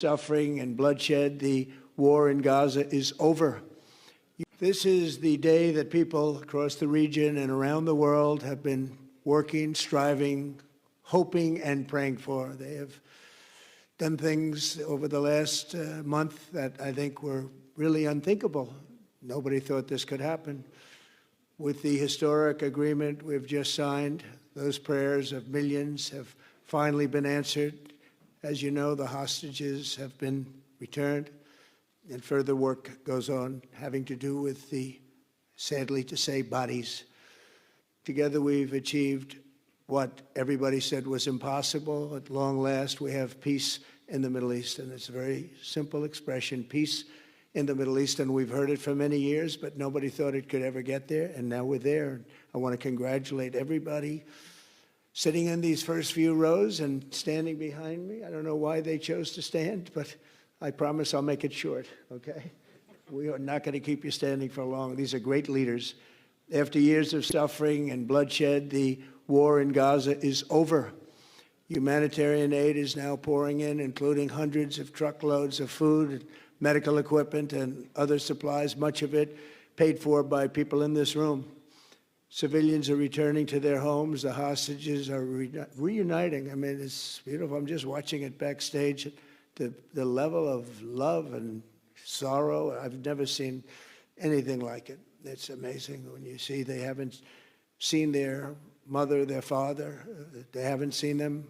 suffering and bloodshed. The war in Gaza is over. This is the day that people across the region and around the world have been working, striving, hoping, and praying for. They have done things over the last month that I think were really unthinkable. Nobody thought this could happen. With the historic agreement we've just signed, those prayers of millions have finally been answered. As you know, the hostages have been returned, and further work goes on having to do with the, sadly to say, bodies. Together we've achieved what everybody said was impossible. At long last, we have peace in the Middle East, and it's a very simple expression, peace in the Middle East, and we've heard it for many years, but nobody thought it could ever get there, and now we're there. I want to congratulate everybody sitting in these first few rows and standing behind me. I don't know why they chose to stand, but I promise I'll make it short, okay? We are not going to keep you standing for long. These are great leaders. After years of suffering and bloodshed, the war in Gaza is over. Humanitarian aid is now pouring in, including hundreds of truckloads of food, medical equipment, and other supplies, much of it paid for by people in this room. Civilians are returning to their homes. The hostages are reuniting. I mean, it's beautiful. I'm just watching it backstage. The level of love and sorrow, I've never seen anything like it. It's amazing when you see they haven't seen their mother, their father. They haven't seen them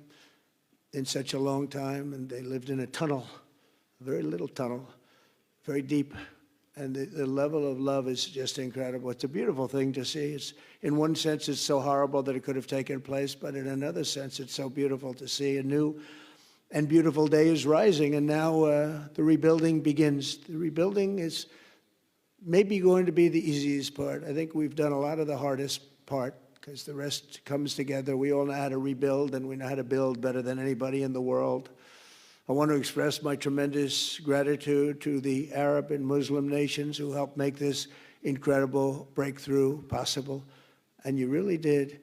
in such a long time, and they lived in a tunnel, a very little tunnel, very deep. And the level of love is just incredible. It's a beautiful thing to see. It's, in one sense, it's so horrible that it could have taken place, but in another sense, it's so beautiful to see. A new and beautiful day is rising, and now the rebuilding begins. The rebuilding is maybe going to be the easiest part. I think we've done a lot of the hardest part, because the rest comes together. We all know how to rebuild, and we know how to build better than anybody in the world. I want to express my tremendous gratitude to the Arab and Muslim nations who helped make this incredible breakthrough possible. And you really did.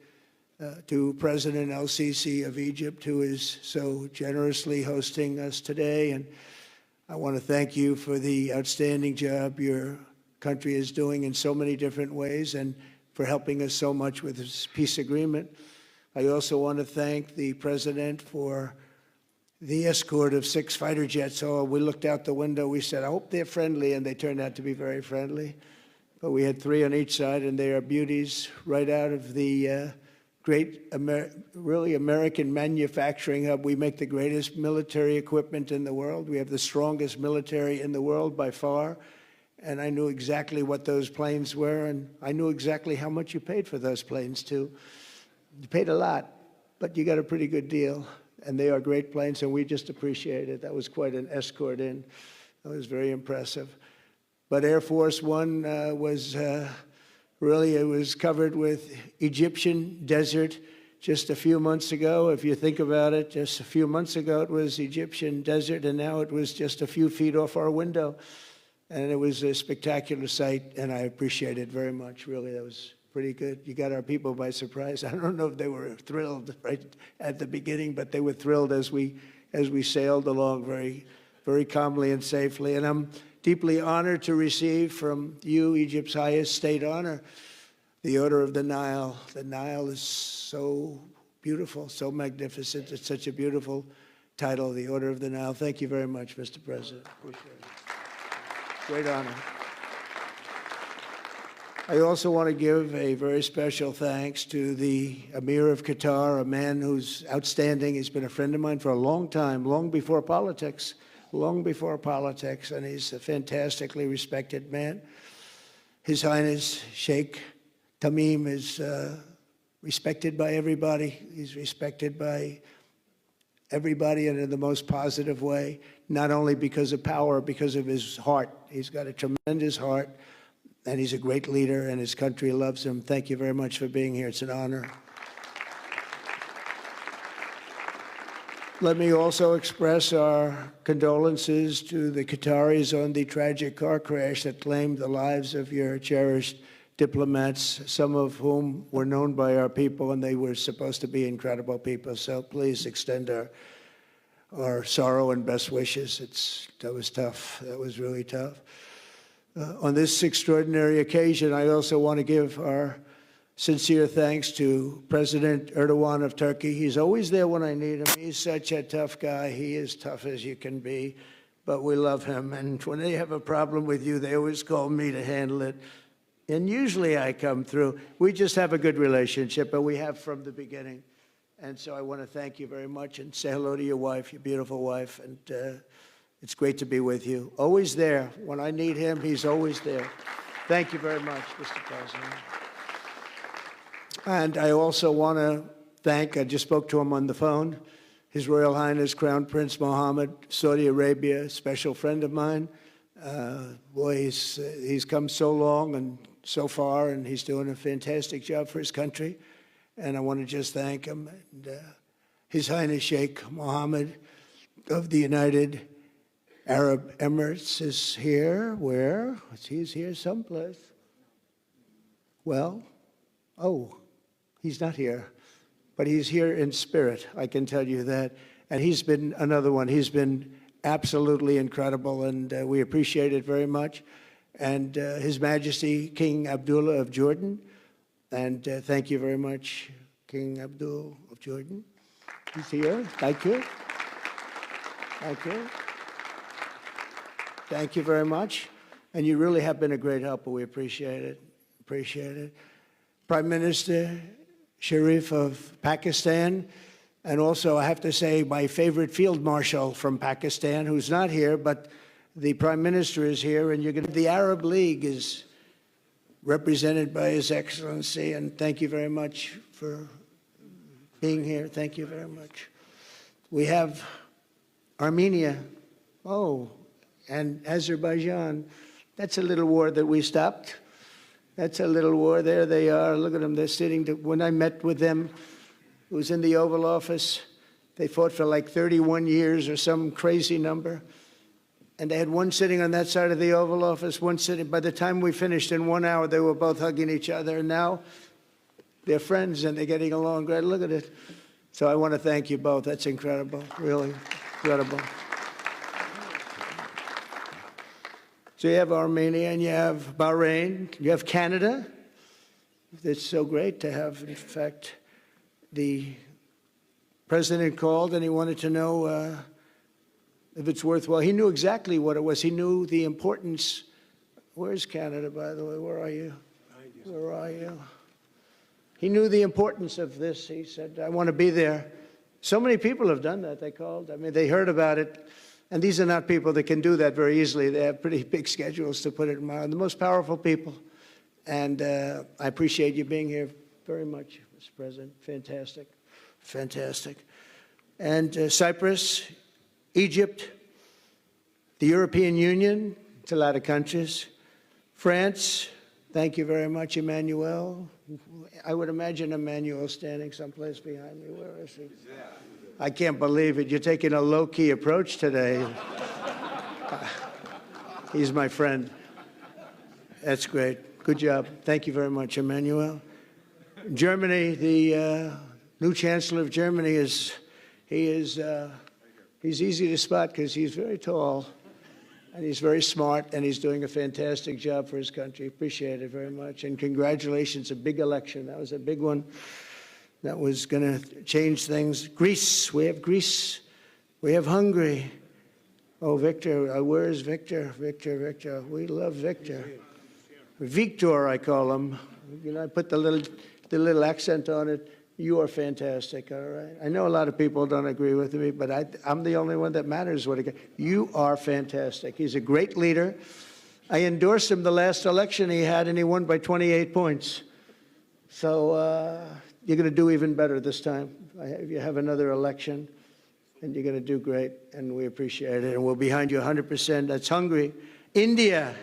To President El-Sisi of Egypt, who is so generously hosting us today. And I want to thank you for the outstanding job your country is doing in so many different ways, and for helping us so much with this peace agreement. I also want to thank the President for the escort of 6 fighter jets. Oh, we looked out the window, we said, I hope they're friendly, and they turned out to be very friendly. But we had 3 on each side, and they are beauties right out of the great, really American manufacturing hub. We make the greatest military equipment in the world. We have the strongest military in the world by far. And I knew exactly what those planes were, and I knew exactly how much you paid for those planes, too. You paid a lot, but you got a pretty good deal. And they are great planes, and we just appreciate it. That was quite an escort in. That was very impressive. But Air Force One was really, it was covered with Egyptian desert just a few months ago. If you think about it, just a few months ago it was Egyptian desert, and now it was just a few feet off our window. And it was a spectacular sight, and I appreciate it very much. Really, that was pretty good. You got our people by surprise. I don't know if they were thrilled right at the beginning, but they were thrilled as we sailed along very, very calmly and safely. And I'm deeply honored to receive from you, Egypt's highest state honor, the Order of the Nile. The Nile is so beautiful, so magnificent. It's such a beautiful title, the Order of the Nile. Thank you very much, Mr. President. Appreciate it. Great honor. I also want to give a very special thanks to the Emir of Qatar, a man who's outstanding. He's been a friend of mine for a long time, long before politics, and he's a fantastically respected man. His Highness Sheikh Tamim is respected by everybody. He's respected by everybody, and in the most positive way, not only because of power, because of his heart. He's got a tremendous heart. And he's a great leader, and his country loves him. Thank you very much for being here. It's an honor. Let me also express our condolences to the Qataris on the tragic car crash that claimed the lives of your cherished diplomats, some of whom were known by our people, and they were supposed to be incredible people. So please extend our sorrow and best wishes. That was tough. That was really tough. On this extraordinary occasion, I also want to give our sincere thanks to President Erdogan of Turkey. He's always there when I need him. He's such a tough guy. He is tough as you can be, but we love him. And when they have a problem with you, they always call me to handle it. And usually I come through. We just have a good relationship, and we have from the beginning. And so I want to thank you very much and say hello to your wife, your beautiful wife. And it's great to be with you. Always there. When I need him, he's always there. Thank you very much, Mr. President. And I also want to thank, I just spoke to him on the phone, His Royal Highness Crown Prince Mohammed, Saudi Arabia, a special friend of mine. Boy, he's come so long and so far, and he's doing a fantastic job for his country. And I want to just thank him. And, His Highness Sheikh Mohammed of the United Arab Emirates is here. Where? He's here someplace. Well, he's not here, but he's here in spirit, I can tell you that. And he's been another one. He's been absolutely incredible, and we appreciate it very much. And His Majesty King Abdullah of Jordan, and thank you very much, King Abdul of Jordan. He's here. Thank you. Thank you. Thank you very much. And you really have been a great helper. We appreciate it. Appreciate it. Prime Minister Sharif of Pakistan, and also I have to say my favorite field marshal from Pakistan, who's not here, but the Prime Minister is here, and the Arab League is represented by His Excellency, and thank you very much for being here. Thank you very much. We have Armenia, and Azerbaijan. That's a little war that we stopped. That's a little war. There they are. Look at them. They're sitting. When I met with them, it was in the Oval Office. They fought for like 31 years or some crazy number. And they had one sitting on that side of the Oval Office, one sitting. By the time we finished in 1 hour, they were both hugging each other. And now they're friends and they're getting along great. Look at it. So I want to thank you both. That's incredible. Really incredible. So you have Armenia and you have Bahrain, you have Canada. It's so great to have, in fact, the president called and he wanted to know if it's worthwhile. He knew exactly what it was. He knew the importance. Where's Canada, by the way? Where are you? Where are you? He knew the importance of this. He said, I want to be there. So many people have done that. They called. I mean, they heard about it. And these are not people that can do that very easily. They have pretty big schedules, to put it in mind. The most powerful people. And I appreciate you being here very much, Mr. President. Fantastic. Fantastic. And Cyprus, Egypt, the European Union, it's a lot of countries. France, thank you very much, Emmanuel. I would imagine Emmanuel standing someplace behind me. Where is he? I can't believe it. You're taking a low-key approach today. He's my friend. That's great. Good job. Thank you very much, Emmanuel. Germany, the new Chancellor of Germany he's easy to spot because he's very tall and he's very smart and he's doing a fantastic job for his country. Appreciate it very much. And congratulations, a big election. That was a big one. That was going to change things. Greece, we have Greece. We have Hungary. Oh, Victor, where is Victor? Victor. We love Victor. Victor, I call him. You know, I put the little accent on it. You are fantastic, all right? I know a lot of people don't agree with me, but I'm the only one that matters. You are fantastic. He's a great leader. I endorsed him the last election he had, and he won by 28 points. So you're going to do even better this time. You have another election, and you're going to do great, and we appreciate it, and we're behind you 100%. That's Hungary. India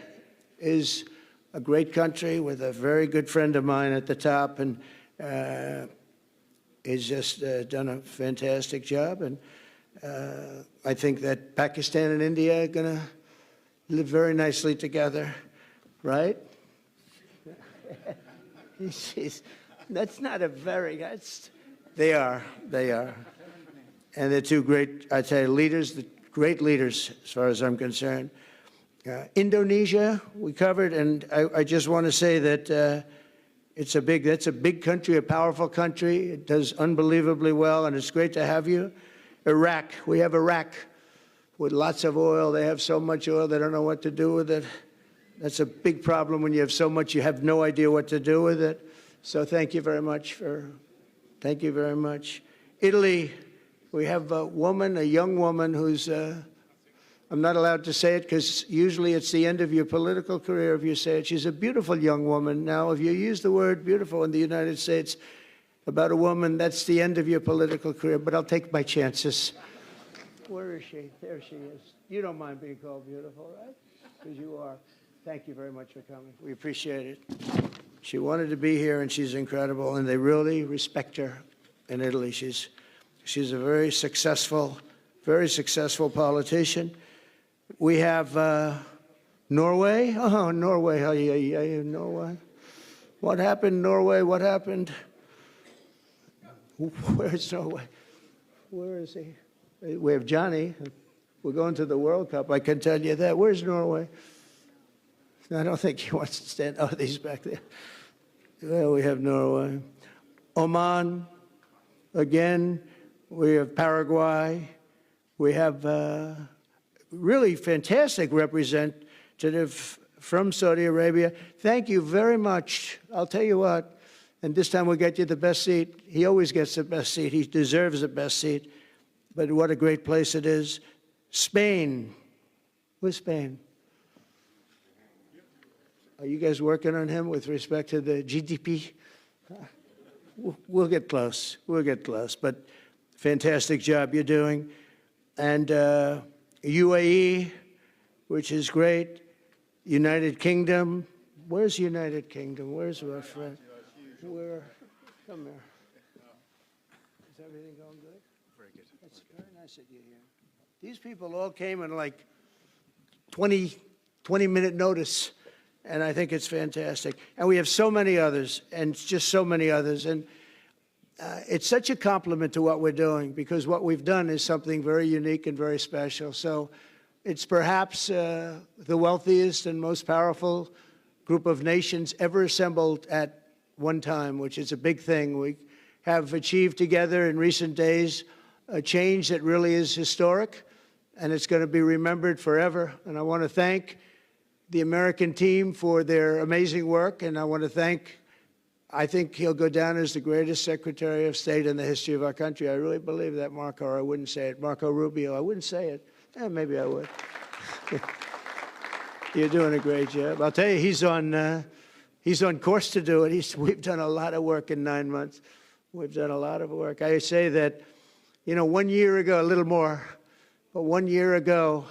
is a great country with a very good friend of mine at the top, and he's just done a fantastic job. And I think that Pakistan and India are going to live very nicely together, right? That's not a very, they are. And they're two great, I tell you, leaders, great leaders as far as I'm concerned. Indonesia, we covered, and I just want to say that that's a big country, a powerful country. It does unbelievably well, and it's great to have you. Iraq, we have Iraq with lots of oil. They have so much oil, they don't know what to do with it. That's a big problem when you have so much, you have no idea what to do with it. So thank you very much thank you very much. Italy, we have a young woman who's, I'm not allowed to say it because usually it's the end of your political career if you say it. She's a beautiful young woman. Now, if you use the word beautiful in the United States about a woman, that's the end of your political career, but I'll take my chances. Where is she? There she is. You don't mind being called beautiful, right? Because you are. Thank you very much for coming. We appreciate it. She wanted to be here, and she's incredible, and they really respect her in Italy. She's a very successful politician. We have Norway. Oh, Norway. Norway. What happened, Norway? What happened? Where's Norway? Where is he? We have Johnny. We're going to the World Cup. I can tell you that. Where's Norway? I don't think he wants to stand. Oh, he's back there. Well, we have Norway. Oman. Again, we have Paraguay. We have really fantastic representative from Saudi Arabia. Thank you very much. I'll tell you what, and this time we'll get you the best seat. He always gets the best seat. He deserves the best seat. But what a great place it is. Spain. Where's Spain? Are you guys working on him with respect to the GDP? We'll get close. We'll get close. But fantastic job you're doing. And UAE, which is great. United Kingdom. Where's United Kingdom? Where's our friend? Where? Come here. Is everything going good? Very good. That's very nice of you here. These people all came in like 20-minute notice. And I think it's fantastic. And we have so many others, and just so many others. And it's such a compliment to what we're doing, because what we've done is something very unique and very special. So it's perhaps the wealthiest and most powerful group of nations ever assembled at one time, which is a big thing. We have achieved together in recent days a change that really is historic, and it's going to be remembered forever. And I want to thank the American team for their amazing work, and I want to thank, I think he'll go down as the greatest Secretary of State in the history of our country. I really believe that, Marco, or I wouldn't say it. Marco Rubio, I wouldn't say it. Maybe I would. You're doing a great job. I'll tell you, he's on course to do it. We've done a lot of work in 9 months. We've done a lot of work. I say that, 1 year ago, a little more, but 1 year ago,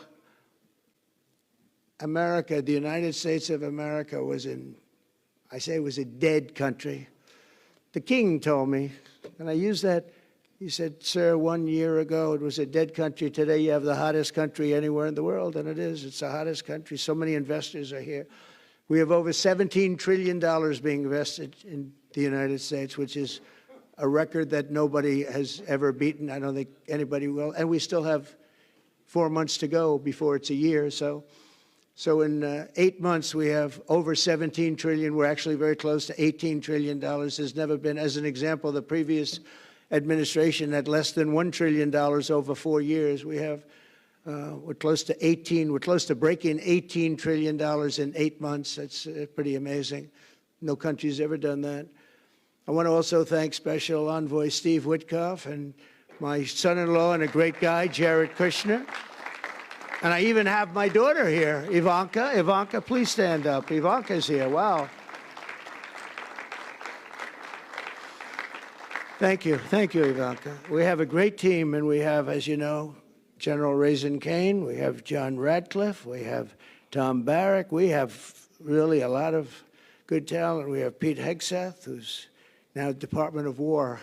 America, the United States of America was it was a dead country. The king told me, and I use that, he said, sir, 1 year ago it was a dead country. Today you have the hottest country anywhere in the world, and it is. It's the hottest country. So many investors are here. We have over $17 trillion being invested in the United States, which is a record that nobody has ever beaten. I don't think anybody will. And we still have 4 months to go before it's a year. So in 8 months, we have over $17 trillion. We're actually very close to $18 trillion. There's never been, as an example, the previous administration had less than $1 trillion over 4 years. We have, we're close to breaking $18 trillion in 8 months. That's pretty amazing. No country's ever done that. I want to also thank Special Envoy Steve Witkoff and my son-in-law and a great guy, Jared Kushner. And I even have my daughter here, Ivanka. Ivanka, please stand up. Ivanka's here. Wow. Thank you. Thank you, Ivanka. We have a great team, and we have, as you know, General Raisin Kane. We have John Radcliffe. We have Tom Barrack. We have really a lot of good talent. We have Pete Hegseth, who's now Department of War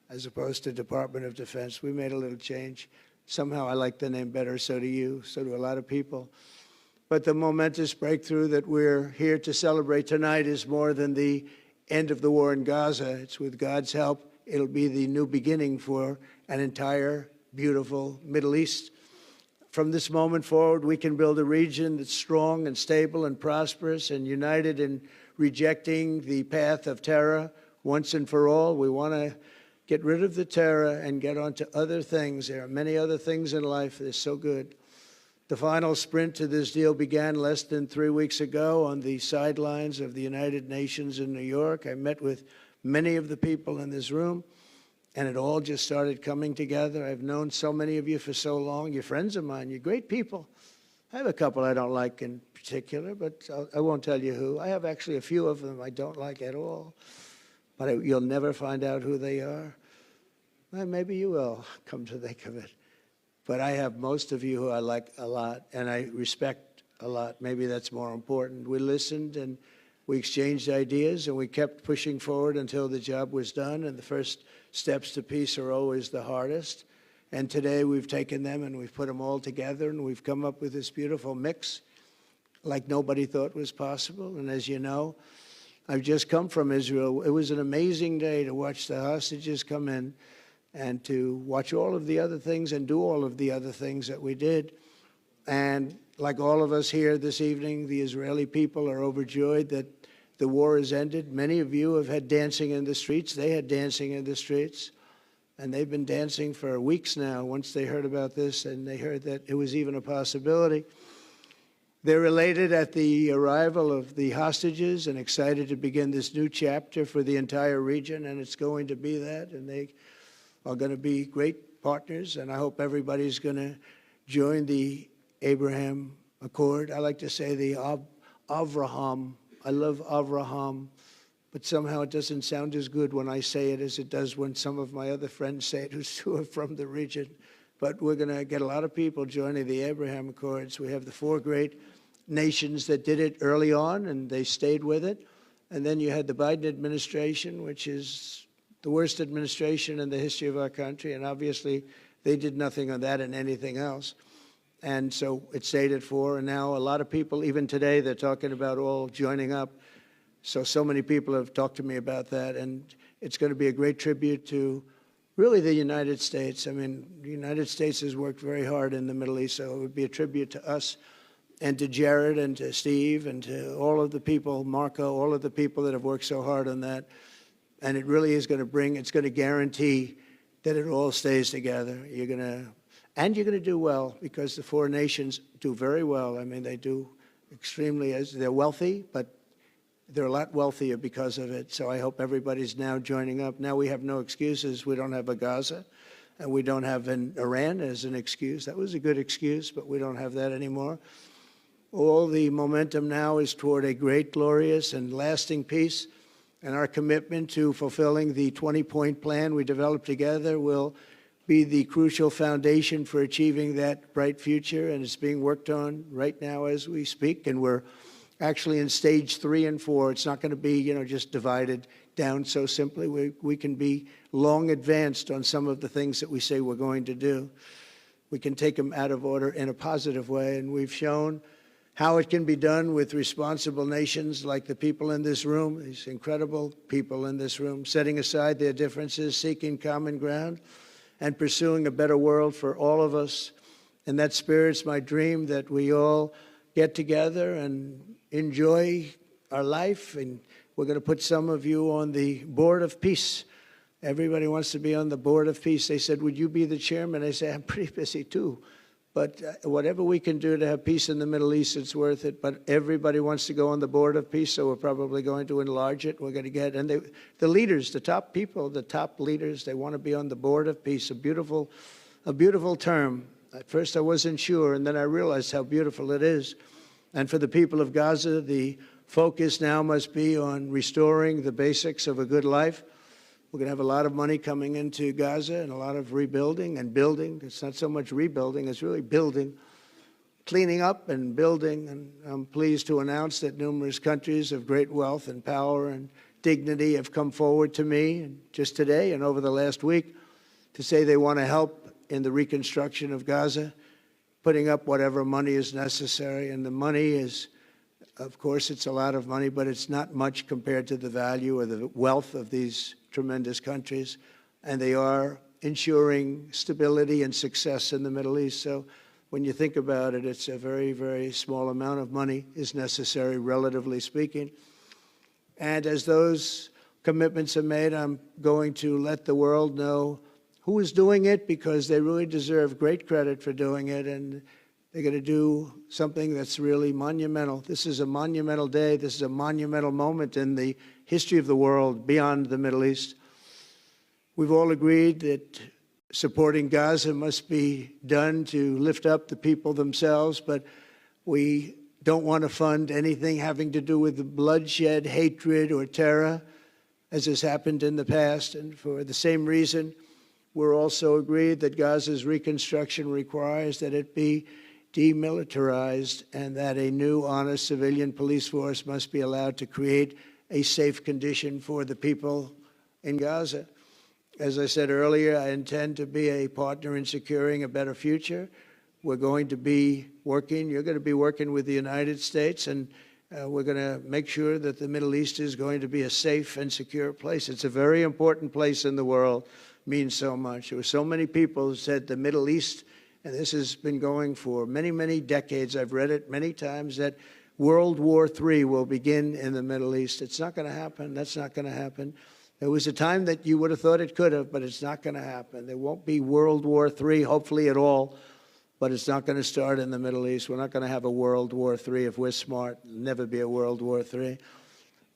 as opposed to Department of Defense. We made a little change. Somehow I like the name better, so do you, so do a lot of people. But the momentous breakthrough that we're here to celebrate tonight is more than the end of the war in Gaza. It's with God's help, it'll be the new beginning for an entire beautiful Middle East. From this moment forward, we can build a region that's strong and stable and prosperous and united in rejecting the path of terror once and for all. We want to get rid of the terror and get on to other things. There are many other things in life that are so good. The final sprint to this deal began less than 3 weeks ago on the sidelines of the United Nations in New York. I met with many of the people in this room, and it all just started coming together. I've known so many of you for so long. You're friends of mine. You're great people. I have a couple I don't like in particular, but I won't tell you who. I have actually a few of them I don't like at all, but you'll never find out who they are. Well, maybe you will, come to think of it. But I have most of you who I like a lot, and I respect a lot. Maybe that's more important. We listened, and we exchanged ideas, and we kept pushing forward until the job was done, and the first steps to peace are always the hardest. And today we've taken them and we've put them all together, and we've come up with this beautiful mix like nobody thought was possible. And as you know, I've just come from Israel. It was an amazing day to watch the hostages come in and to watch all of the other things and do all of the other things that we did. And like all of us here this evening, the Israeli people are overjoyed that the war has ended. Many of you have had dancing in the streets. They had dancing in the streets. And they've been dancing for weeks now once they heard about this, and they heard that it was even a possibility. They're elated at the arrival of the hostages and excited to begin this new chapter for the entire region, and it's going to be that, and they are going to be great partners, and I hope everybody's going to join the Abraham Accord. I like to say the Avraham. I love Avraham, but somehow it doesn't sound as good when I say it as it does when some of my other friends say it who are from the region. But we're going to get a lot of people joining the Abraham Accords. We have the 4 great nations that did it early on, and they stayed with it. And then you had the Biden administration, which is the worst administration in the history of our country, and obviously they did nothing on that and anything else. And so it stayed at 4, and now a lot of people, even today, they're talking about all joining up. So many people have talked to me about that, and it's going to be a great tribute to really the United States. I mean, the United States has worked very hard in the Middle East, so it would be a tribute to us and to Jared and to Steve and to all of the people, Marco, all of the people that have worked so hard on that. And it really is going to it's going to guarantee that it all stays together. You're going to do well, because the 4 nations do very well. I mean, they do extremely, they're wealthy, but they're a lot wealthier because of it. So I hope everybody's now joining up. Now we have no excuses. We don't have a Gaza, and we don't have an Iran as an excuse. That was a good excuse, but we don't have that anymore. All the momentum now is toward a great, glorious, and lasting peace. And our commitment to fulfilling the 20-point plan we developed together will be the crucial foundation for achieving that bright future. And it's being worked on right now as we speak. And we're actually in stage 3 and 4. It's not going to be, just divided down so simply. We can be long advanced on some of the things that we say we're going to do. We can take them out of order in a positive way, and we've shown how it can be done with responsible nations like the people in this room, these incredible people in this room, setting aside their differences, seeking common ground, and pursuing a better world for all of us. And that spirit's my dream, that we all get together and enjoy our life. And we're going to put some of you on the Board of Peace. Everybody wants to be on the Board of Peace. They said, would you be the chairman? I say, I'm pretty busy too. But whatever we can do to have peace in the Middle East, it's worth it. But everybody wants to go on the Board of Peace, so we're probably going to enlarge it. We're going to get, and the leaders, the top people, the top leaders, they want to be on the Board of Peace. A beautiful term. At first I wasn't sure, and then I realized how beautiful it is. And for the people of Gaza, the focus now must be on restoring the basics of a good life. We're going to have a lot of money coming into Gaza and a lot of rebuilding and building. It's not so much rebuilding, it's really building, cleaning up and building. And I'm pleased to announce that numerous countries of great wealth and power and dignity have come forward to me, and just today and over the last week, to say they want to help in the reconstruction of Gaza, putting up whatever money is necessary. And the money is, of course, it's a lot of money, but it's not much compared to the value or the wealth of these tremendous countries. And they are ensuring stability and success in the Middle East. So when you think about it, it's a very, very small amount of money is necessary, relatively speaking. And as those commitments are made, I'm going to let the world know who is doing it, because they really deserve great credit for doing it, and they're going to do something that's really monumental. This is a monumental day. This is a monumental moment in the history of the world beyond the Middle East. We've all agreed that supporting Gaza must be done to lift up the people themselves, but we don't want to fund anything having to do with bloodshed, hatred, or terror, as has happened in the past. And for the same reason, we're also agreed that Gaza's reconstruction requires that it be demilitarized and that a new, honest civilian police force must be allowed to create a safe condition for the people in Gaza. As I said earlier, I intend to be a partner in securing a better future. We're going to be working, you're going to be working with the United States, and we're going to make sure that the Middle East is going to be a safe and secure place. It's a very important place in the world, means so much. There were so many people who said the Middle East, and this has been going for many, many decades. I've read it many times, that World War III will begin in the Middle East. It's not going to happen. That's not going to happen. There was a time that you would have thought it could have, but it's not going to happen. There won't be World War III, hopefully at all, but it's not going to start in the Middle East. We're not going to have a World War III if we're smart. There'll never be a World War III.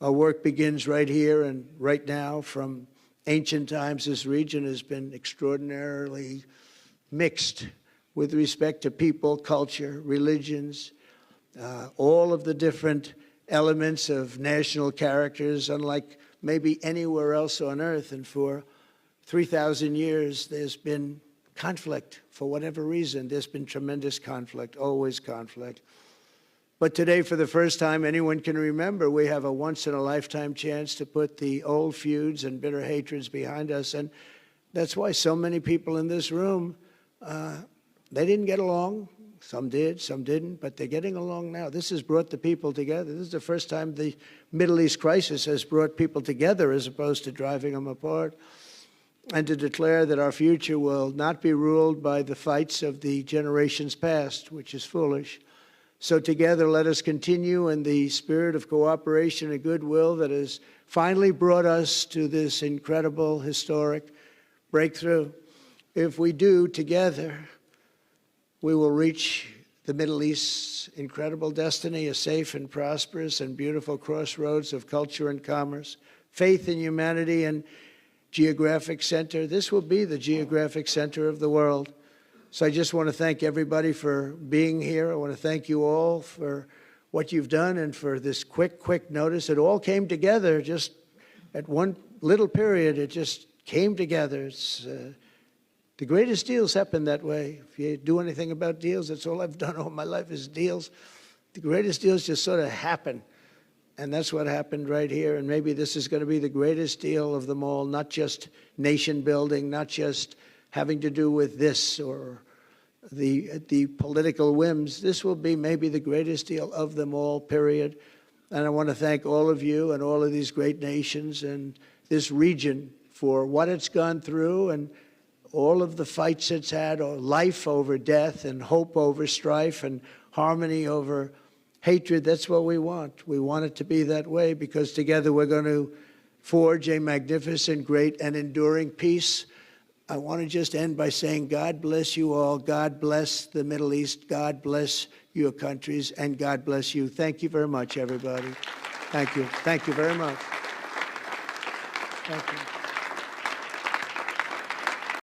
Our work begins right here and right now. From ancient times, this region has been extraordinarily mixed with respect to people, culture, religions, all of the different elements of national characters, unlike maybe anywhere else on earth. And for 3,000 years, there's been conflict. For whatever reason, there's been tremendous conflict, always conflict. But today, for the first time anyone can remember, we have a once-in-a-lifetime chance to put the old feuds and bitter hatreds behind us. And that's why so many people in this room, they didn't get along. Some did, some didn't, but they're getting along now. This has brought the people together. This is the first time the Middle East crisis has brought people together as opposed to driving them apart. And to declare that our future will not be ruled by the fights of the generations past, which is foolish. So together, let us continue in the spirit of cooperation and goodwill that has finally brought us to this incredible, historic breakthrough. If we do, together, we will reach the Middle East's incredible destiny, a safe and prosperous and beautiful crossroads of culture and commerce, faith in humanity and geographic center. This will be the geographic center of the world. So I just want to thank everybody for being here. I want to thank you all for what you've done and for this quick notice. It all came together just at one little period. It just came together. It's the greatest deals happen that way. If you do anything about deals, that's all I've done all my life is deals. The greatest deals just sort of happen. And that's what happened right here. And maybe this is going to be the greatest deal of them all, not just nation building, not just having to do with this or the political whims. This will be maybe the greatest deal of them all, period. And I want to thank all of you and all of these great nations and this region for what it's gone through and all of the fights it's had, or life over death and hope over strife and harmony over hatred. That's what we want. We want it to be that way because together we're going to forge a magnificent, great, and enduring peace. I want to just end by saying God bless you all. God bless the Middle East. God bless your countries. And God bless you. Thank you very much, everybody. Thank you. Thank you very much. Thank you.